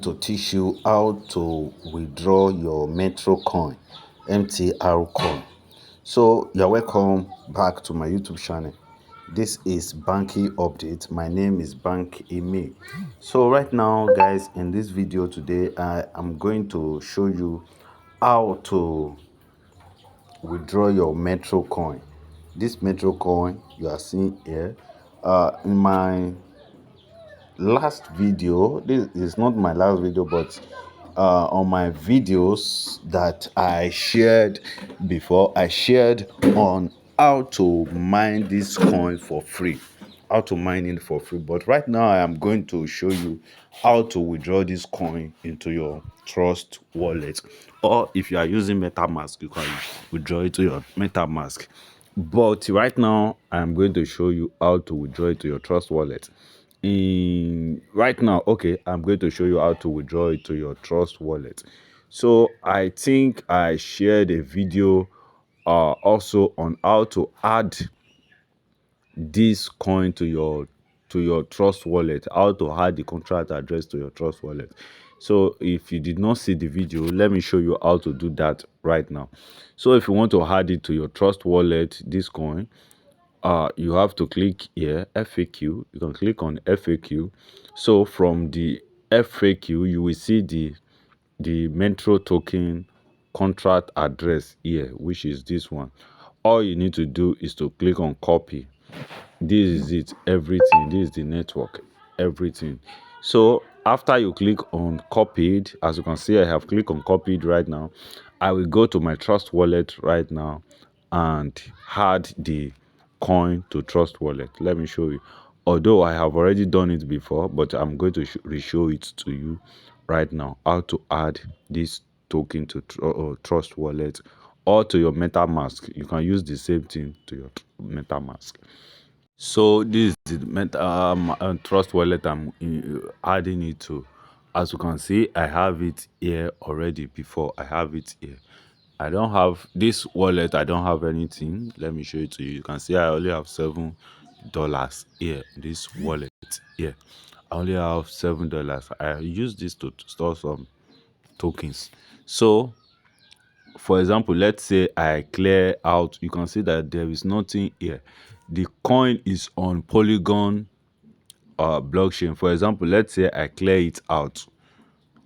To teach you how to withdraw your Metro coin, MTR coin. So you're welcome back to my YouTube channel. This is banking update. My name is Bank Eme. So right now, guys, in this video today, I am going to show you how to withdraw your Metro coin. This Metro coin you are seeing here, in my last video, this is not my last video, but on my videos that I shared before, I shared on how to mine this coin for free, how to mine it for free. But right now I am going to show you how to withdraw this coin into your trust wallet, or if you are using MetaMask, you can withdraw it to your MetaMask. But right now I'm going to show you how to withdraw it to your trust wallet. Right now, okay, I'm going to show you how to withdraw it to your trust wallet. So I think I shared a video also on how to add this coin to your trust wallet, how to add the contract address to your trust wallet. So if you did not see the video, let me show you how to do that right now. So if you want to add it to your trust wallet, this coin, you have to click here, FAQ. You can click on FAQ. So from the FAQ, you will see the Metro token contract address here, which is this one. All you need to do is to click on copy. This is it, everything. This is the network, everything. So after you click on copied, as you can see, I have clicked on copied right now. I will go to my trust wallet right now and add the coin to trust wallet. Let me show you. Although I have already done it before, but I'm going to re-show it to you right now, how to add this token to trust wallet or to your MetaMask. You can use the same thing to your MetaMask. So this is the trust wallet I'm adding it to. As you can see, I have it here already. Before I have it here, I don't have this wallet. I don't have anything. Let me show it to you. You can see I only have $7 here. This wallet here, I only have $7. I use this to store some tokens. So for example, let's say I clear out, you can see that there is nothing here. The coin is on Polygon blockchain. For example, let's say I clear it out,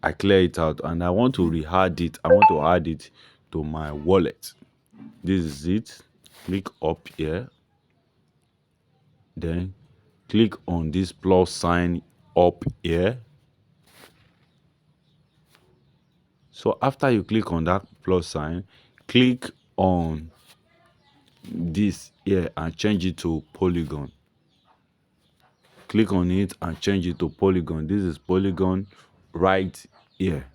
and I want to re-add it. I want to add it to my wallet. This is it. Click up here, then click on this plus sign up here. So after you click on that plus sign, click on this here and change it to Polygon. Click on it and change it to Polygon. This is Polygon right here.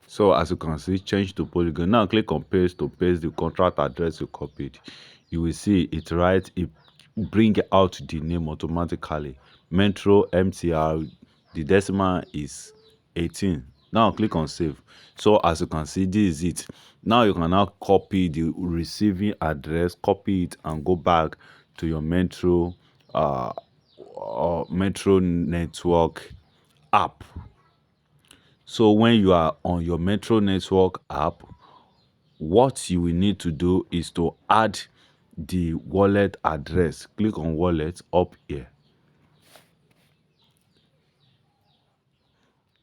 So as you can see, change to Polygon. Now click on paste to paste the contract address you copied. You will see it right. It bring out the name automatically. Metro MTR. The decimal is 18. Now click on save. So as you can see, this is it. Now you can now copy the receiving address, copy it and go back to your Metro Metro network app. So when you are on your Metro network app, what you will need to do is to add the wallet address. Click on wallet up here.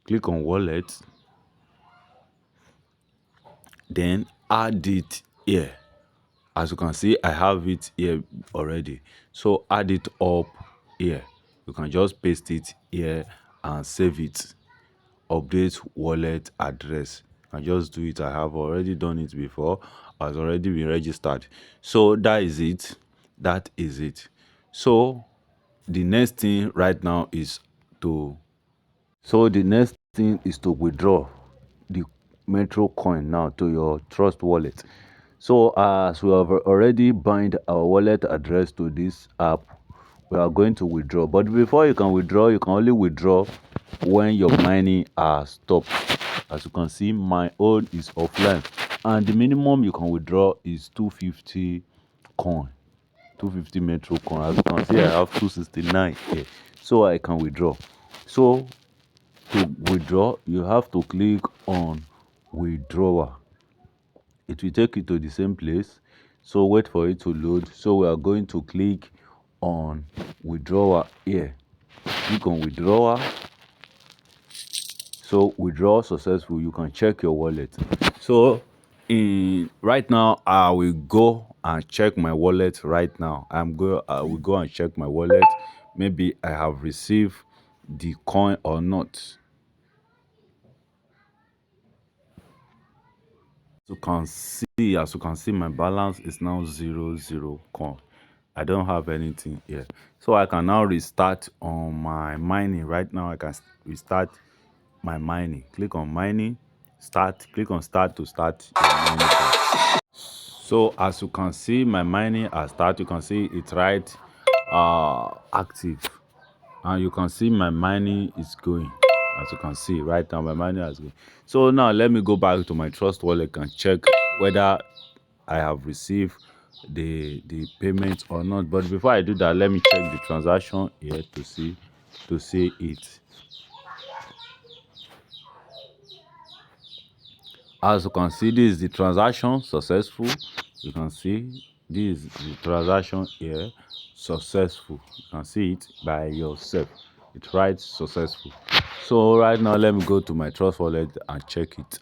Click on wallet, then add it here. As you can see, I have it here already. So add it up here. You can just paste it here and save it. Update wallet address. I just do it. I have already done it before. Has already been registered. So that is it. That is it. So the next thing right now is to withdraw the Metro coin now to your trust wallet. So as we have already bind our wallet address to this app, we are going to withdraw. But before you can withdraw, you can only withdraw when your mining are stopped. As you can see, my own is offline, and the minimum you can withdraw is 250 coin. 250 metro coin. As you can see, I have 269 here, so I can withdraw. So to withdraw, you have to click on withdrawal. It will take you to the same place, so wait for it to load. So we are going to click on withdrawal here. Click on withdrawal. So withdraw successful. You can check your wallet. So in right now, I will go and check my wallet right now. I will go and check my wallet. Maybe I have received the coin or not. As you can see, my balance is now 0 coin. I don't have anything here, so I can now restart on my mining. Right now I can restart my mining. Click on mining, start. Click on start to start your mining. So as you can see, my mining has started. You can see it right active, and you can see my mining is going. As you can see right now, my mining is going. So now let me go back to my trust wallet and check whether I have received the payment or not. But before I do that, let me check the transaction here to see it. As you can see, this is the transaction successful. You can see this is the transaction here successful. You can see it by yourself. It writes successful. So right now, let me go to my trust wallet and check it.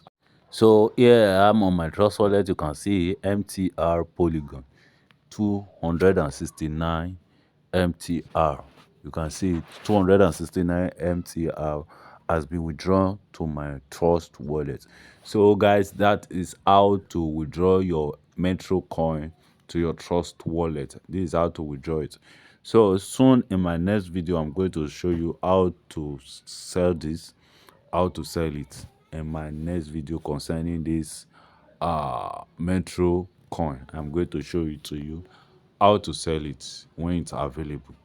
So here I am on my trust wallet. You can see MTR Polygon 269 MTR. You can see 269 MTR has been withdrawn to my trust wallet. So guys, that is how to withdraw your Metro coin to your trust wallet. This is how to withdraw it. So soon in my next video, I'm going to show you how to sell this, how to sell it in my next video concerning this Metro coin. I'm going to show it to you how to sell it when it's available.